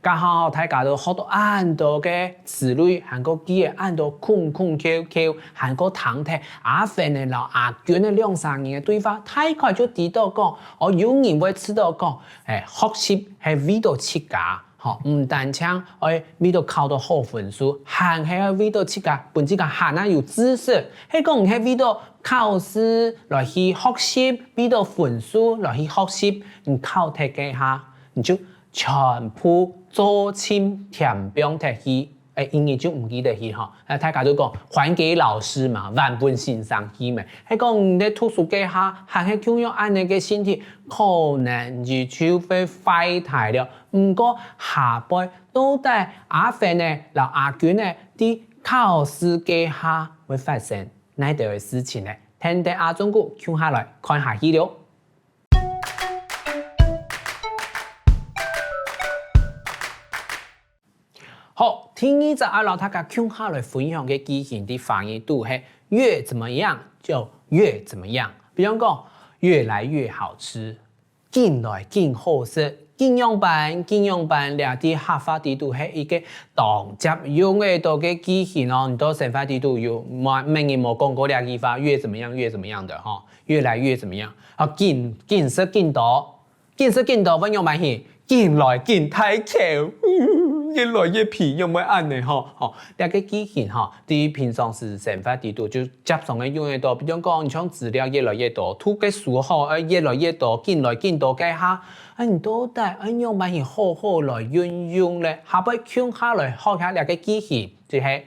剛好大家都學到很多嘅詞類，韓國記嘅很多空空 QQ， 韓國堂體阿芬嘅老阿娟嘅兩三年嘅對話，太快就知道講，有人會知道講，學習係為咗自家，唔單止係為咗考到好分數，還係為咗自家本自家還能有知識，係講唔係為咗考試來去學習，為咗分數來去學習，你考題嘅下，你就全部做清填表題去，英語就唔記得去吼。大家都講還給老師嘛，萬本欣賞去嘛。係講你喺圖書館下，還係咁樣按你嘅身體，可能就會壞態了。唔過下輩到底阿芬呢，老阿娟呢，啲考試嘅下會發生哪啲嘅事情呢？聽聽阿忠哥講下來，看下去了。好，聽一隻阿老大家講下來分享嘅機型的反應度係越怎麼樣就越怎麼樣。比方講，越來越好吃，更來更好食。應用版兩啲合法地度係一個當接用嘅多嘅機型哦，你到生活地度有冇人冇講過兩句話，越怎麼樣越怎麼樣的哈，越來越怎麼樣啊？更食更多，運用版係更來更太巧。越來越皮，有冇按呢？吼，呢個機型吼，對於平常時生活地度就接上嘅用嘅多，比如講你像資料越來越多，圖嘅數號越來越多，更來更多嘅下，你到底用乜嘢好好來運用咧？下邊講下來學下呢個機型，就係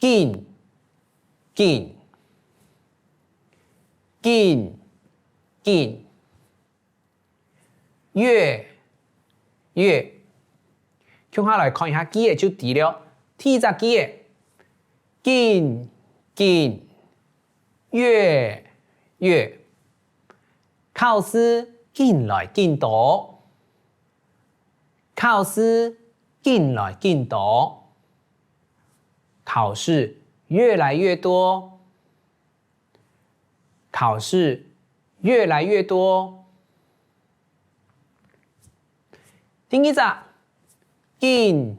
更越。講下來看一下記嘅就對了，第一隻記嘅，更越，考試更來更多，考試越來越多，第二隻。更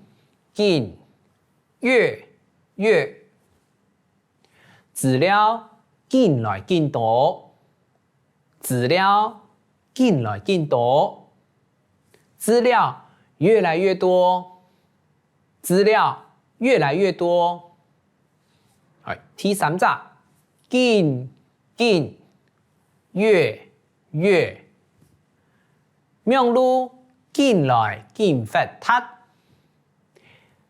越，資料更來更多，資料越來越多，係第三隻，更越，網絡更來更發達。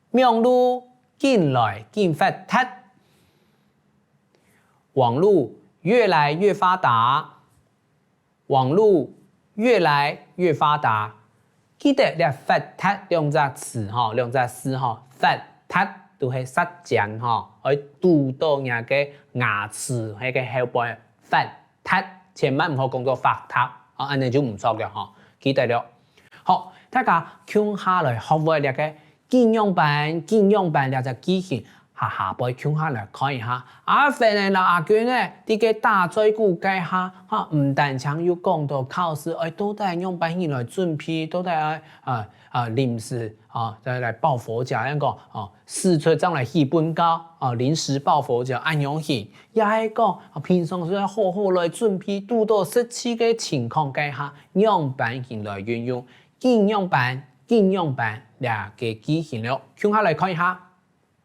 網絡更來更發達，網絡越來越發達，記得咧發達兩隻詞吼，發達都係實踐吼，去讀到人個牙齒喺個後背發達，千萬唔好講做發達，安尼就唔錯嘅吼，記得了。好，大家聽下來學會呢個。應用版兩隻機型，下輩講下來看一下。阿芬呢，阿娟呢，啲嘅大嘴骨計下，唔單止要講到考試，到底用版型來準備，到底臨時再來抱佛腳一個試出將來戲本高臨時抱佛腳按樣型，也係講平常時好好來準備，遇到實際嘅情況計下，用版型來運用應用版兩個機型了，聽下來看一下。